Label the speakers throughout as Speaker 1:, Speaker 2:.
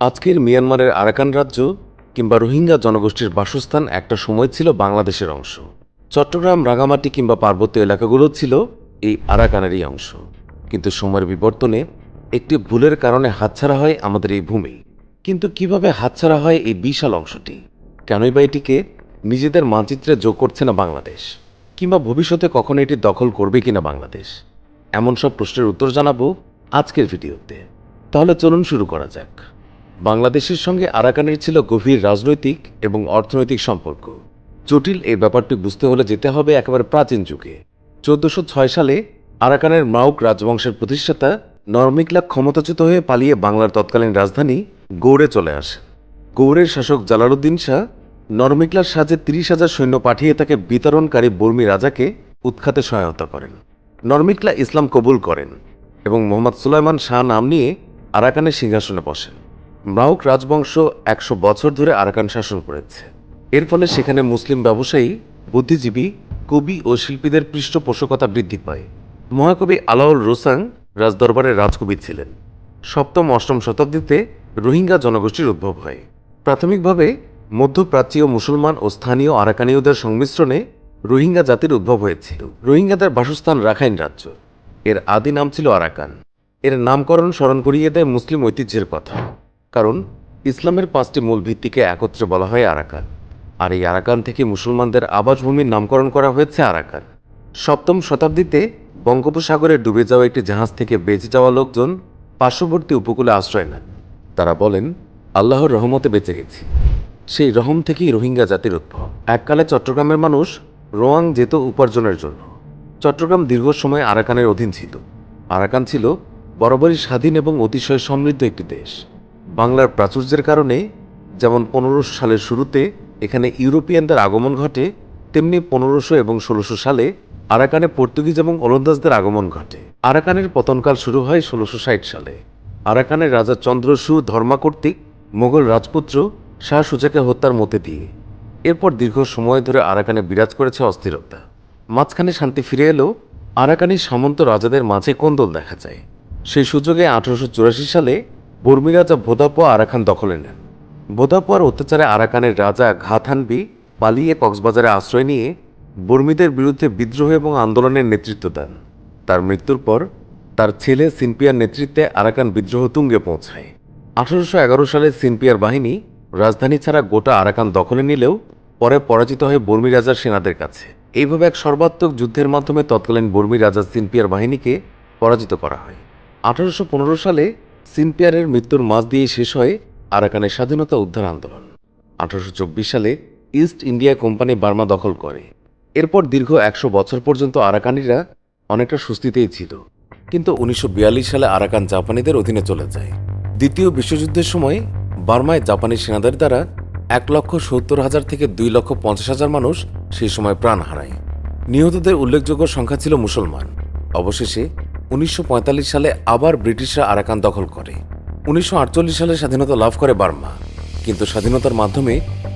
Speaker 1: আজকের মিয়ানমারের আরাকান রাজ্য কিংবা রোহিঙ্গা জনগোষ্ঠীর বাসস্থান একটা সময় ছিল বাংলাদেশের অংশ। চট্টগ্রাম, রাঙামাটি কিংবা পার্বত্য এলাকাগুলো ছিল এই আরাকানেরই অংশ। কিন্তু সময়ের বিবর্তনে একটি ভুলের কারণে হাতছাড়া হয় আমাদের এই ভূমি। কিন্তু কিভাবে হাতছাড়া হয় এই বিশাল অংশটি? কেনই বা এটিকে নিজেদের মানচিত্রে যোগ করছে না বাংলাদেশ? কিংবা ভবিষ্যতে কখনো এটি দখল করবে কিনা বাংলাদেশ? এমন সব প্রশ্নের উত্তর জানাবো আজকের ভিডিওতে। তাহলে চলুন শুরু করা যাক। বাংলাদেশের সঙ্গে আরাকানের ছিল গভীর রাজনৈতিক এবং অর্থনৈতিক সম্পর্ক। জটিল এই ব্যাপারটি বুঝতে হলে যেতে হবে একেবারে প্রাচীন যুগে। 1406 সালে আরাকানের মাউক রাজবংশের প্রতিষ্ঠাতা নরমিকলা ক্ষমতাচ্যুত হয়ে পালিয়ে বাংলার তৎকালীন রাজধানী গৌড়ে চলে আসেন। গৌড়ের শাসক জালালউদ্দিন শাহ নরমিকলার সাহায্যে 30,000 সৈন্য পাঠিয়ে তাকে বিতরণকারী বর্মী রাজাকে উৎখাতে সহায়তা করেন। নরমিকলা ইসলাম কবুল করেন এবং মোহাম্মদ সুলাইমান শাহ নাম নিয়ে আরাকানের সিংহাসনে বসেন। মাউক রাজবংশ 100 বছর ধরে আরাকান শাসন করেছে। এর ফলে সেখানে মুসলিম ব্যবসায়ী, বুদ্ধিজীবী, কবি ও শিল্পীদের পৃষ্ঠপোষকতা বৃদ্ধি পায়। মহাকবি আলাউল রোসাং রাজদরবারের রাজকবি ছিলেন। সপ্তম-অষ্টম শতাব্দীতে রোহিঙ্গা জনগোষ্ঠীর উদ্ভব হয়। প্রাথমিকভাবে মধ্যপ্রাচ্যীয় মুসলমান ও স্থানীয় আরাকানীয়দের সংমিশ্রণে রোহিঙ্গা জাতির উদ্ভব হয়েছিল। রোহিঙ্গাদের বাসস্থান রাখাইন রাজ্য। এর আদি নাম ছিল আরাকান। এর নামকরণ স্মরণ করিয়ে দেয় মুসলিম ঐতিহ্যের কথা। কারণ ইসলামের 5টি মূল ভিত্তিকে একত্রে বলা হয় আরাকান। আর এই আরাকান থেকে মুসলমানদের আবাসভূমির নামকরণ করা হয়েছে আরাকান। সপ্তম শতাব্দীতে বঙ্গোপসাগরে ডুবে যাওয়া একটি জাহাজ থেকে বেঁচে যাওয়া লোকজন পার্শ্ববর্তী উপকূলে আশ্রয় নেন। তারা বলেন, আল্লাহর রহমতে বেঁচে গেছি। সেই রহম থেকেই রোহিঙ্গা জাতির উদ্ভব। এককালে চট্টগ্রামের মানুষ রোয়াং যেত উপার্জনের জন্য। চট্টগ্রাম দীর্ঘ সময় আরাকানের অধীন ছিল। আরাকান ছিল বরাবরই স্বাধীন এবং অতিশয় সমৃদ্ধ একটি দেশ। বাংলার প্রাচুর্যের কারণে যেমন 1500 সালের শুরুতে এখানে ইউরোপিয়ানদের আগমন ঘটে, তেমনি 1500 এবং 1600 সালে আরাকানে পর্তুগিজ এবং ওলন্দাজদের আগমন ঘটে। আরাকানের পতনকাল শুরু হয় 1660 সালে। আরাকানের রাজা চন্দ্রসু ধর্মা কর্তৃক মোগল রাজপুত্র শাহ সুজাকে হত্যার মধ্যে দিয়ে। এরপর দীর্ঘ সময় ধরে আরাকানে বিরাজ করেছে অস্থিরতা। মাঝখানে শান্তি ফিরে এলেও আরাকানি সামন্ত রাজাদের মাঝে কোন্দল দেখা যায়। সেই সুযোগে 1884 সালে বর্মী রাজা ভোদাপোয়া আরাকান দখলে নেন। ভোদাপোয়ার অত্যাচারে আরাকানের রাজা ঘাথানবি পালিয়ে কক্সবাজারে আশ্রয় নিয়ে বর্মীদের বিরুদ্ধে বিদ্রোহ এবং আন্দোলনের নেতৃত্ব দেন। তার মৃত্যুর পর তার ছেলে সিনপিয়ার নেতৃত্বে আরাকান বিদ্রোহ তুঙ্গে পৌঁছায়। 1811 সালে সিনপিয়ার বাহিনী রাজধানী ছাড়া গোটা আরাকান দখলে নিলেও পরে পরাজিত হয় বর্মী রাজার সেনাদের কাছে। এইভাবে এক সর্বাত্মক যুদ্ধের মাধ্যমে তৎকালীন বর্মী রাজা সিনপিয়ার বাহিনীকে পরাজিত করা হয়। 1815 সালে সিনপিয়ারের মৃত্যুর মাস দিয়ে শেষ হয় আরাকানের স্বাধীনতা উদ্ধার আন্দোলন। 1824 সালে ইস্ট ইন্ডিয়া কোম্পানি বার্মা দখল করে। এরপর দীর্ঘ 100 বছর পর্যন্ত আরাকানিরা অনেকটা স্বস্তিতেই ছিল। কিন্তু 1942 সালে আরাকান জাপানিদের অধীনে চলে যায়। দ্বিতীয় বিশ্বযুদ্ধের সময় বার্মায় জাপানি সেনাদের দ্বারা 1,70,000 থেকে 2,50,000 মানুষ সেই সময় প্রাণ হারায়। নিহতদের উল্লেখযোগ্য সংখ্যা ছিল মুসলমান। অবশেষে 1945 সালে আবার ব্রিটিশরা আরাকান দখল করে। 1948 সালে স্বাধীনতা লাভ করে বার্মা। কিন্তু স্বাধীনতার মাধ্যমে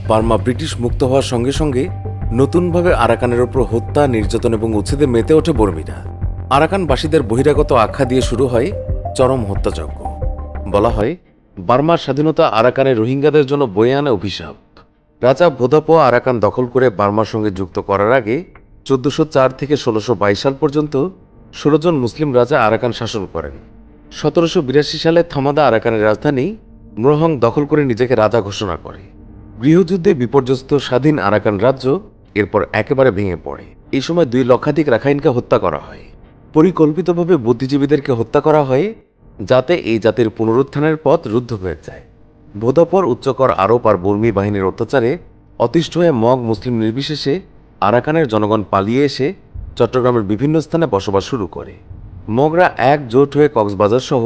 Speaker 1: বার্মা ব্রিটিশ মুক্ত হওয়ার সঙ্গে সঙ্গে নতুনভাবে আরাকানের ওপর হত্যা, নির্যাতন এবং উচ্ছেদে মেতে ওঠে বর্মীরা। আরাকানবাসীদের বহিরাগত আখ্যা দিয়ে শুরু হয় চরম হত্যাযজ্ঞ। বলা হয়, বার্মার স্বাধীনতা আরাকানের রোহিঙ্গাদের জন্য বয়ে আনে অভিশাপ। রাজা ভোদাপোয়া আরাকান দখল করে বার্মার সঙ্গে যুক্ত করার আগে 1404 থেকে 1622 সাল পর্যন্ত 16 জন মুসলিম রাজা আরাকান শাসন করেন। 1782 সালে থামাদা আরাকানের রাজধানী ম্রোহং দখল করে নিজেকে রাজা ঘোষণা করে। গৃহযুদ্ধে বিপর্যস্ত স্বাধীন আরাকান রাজ্য এরপর একেবারে ভেঙে পড়ে। এই সময় 2 লক্ষাধিক রাখাইনকে হত্যা করা হয়। পরিকল্পিতভাবে বুদ্ধিজীবীদেরকে হত্যা করা হয় যাতে এই জাতির পুনরুত্থানের পথ রুদ্ধ হয়ে যায়। ভোদাপর উচ্চকর আরব আর বর্মী বাহিনীর অত্যাচারে অতিষ্ঠ হয়ে মগ মুসলিম নির্বিশেষে আরাকানের জনগণ পালিয়ে এসে চট্টগ্রামের বিভিন্ন স্থানে বসবাস শুরু করে। মগরা একজোট হয়ে কক্সবাজার সহ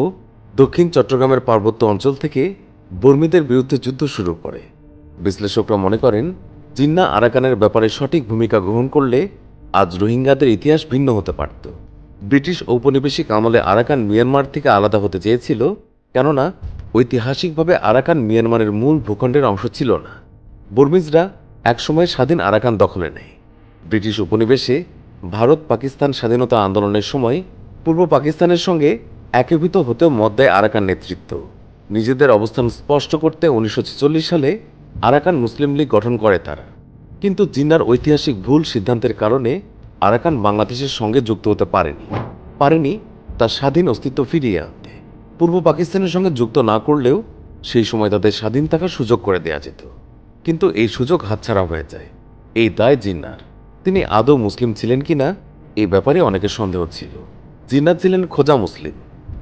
Speaker 1: দক্ষিণ চট্টগ্রামের পার্বত্য অঞ্চল থেকে বর্মীদের বিরুদ্ধে যুদ্ধ শুরু করে। বিশ্লেষকরা মনে করেন, জিন্না আরাকানের ব্যাপারে সঠিক ভূমিকা গ্রহণ করলে আজ রোহিঙ্গাদের ইতিহাস ভিন্ন হতে পারত। ব্রিটিশ ঔপনিবেশিক আমলে আরাকান মিয়ানমার থেকে আলাদা হতে চেয়েছিল, কেননা ঐতিহাসিকভাবে আরাকান মিয়ানমারের মূল ভূখণ্ডের অংশ ছিল না। বর্মিজরা একসময় স্বাধীন আরাকান দখলে নেয়। ব্রিটিশ উপনিবেশে ভারত পাকিস্তান স্বাধীনতা আন্দোলনের সময় পূর্ব পাকিস্তানের সঙ্গে একীভূত হতেও মত দেয় আরাকান নেতৃত্ব। নিজেদের অবস্থান স্পষ্ট করতে 1946 সালে আরাকান মুসলিম লীগ গঠন করে তারা। কিন্তু জিন্নার ঐতিহাসিক ভুল সিদ্ধান্তের কারণে আরাকান বাংলাদেশের সঙ্গে যুক্ত হতে পারেনি তার স্বাধীন অস্তিত্ব ফিরিয়ে আনতে। পূর্ব পাকিস্তানের সঙ্গে যুক্ত না করলেও সেই সময় তাদের স্বাধীন থাকার সুযোগ করে দেয়া যেত, কিন্তু এই সুযোগ হাতছাড়া হয়ে যায়। এই দায় জিন্নার। তিনি আদৌ মুসলিম ছিলেন কিনা এই ব্যাপারে অনেকের সন্দেহ ছিল। জিন্না ছিলেন খোজা মুসলিম,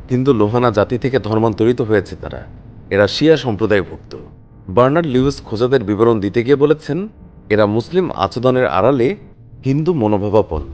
Speaker 1: কিন্তু লোহানা জাতি থেকে ধর্মান্তরিত হয়েছে তারা। এরা শিয়া সম্প্রদায়ভুক্ত। বার্নার্ড লিউইস খোজাদের বিবরণ দিতে গিয়ে বলেছেন, এরা মুসলিম আচরণের আড়ালে হিন্দু মনোভাবাপন্ন।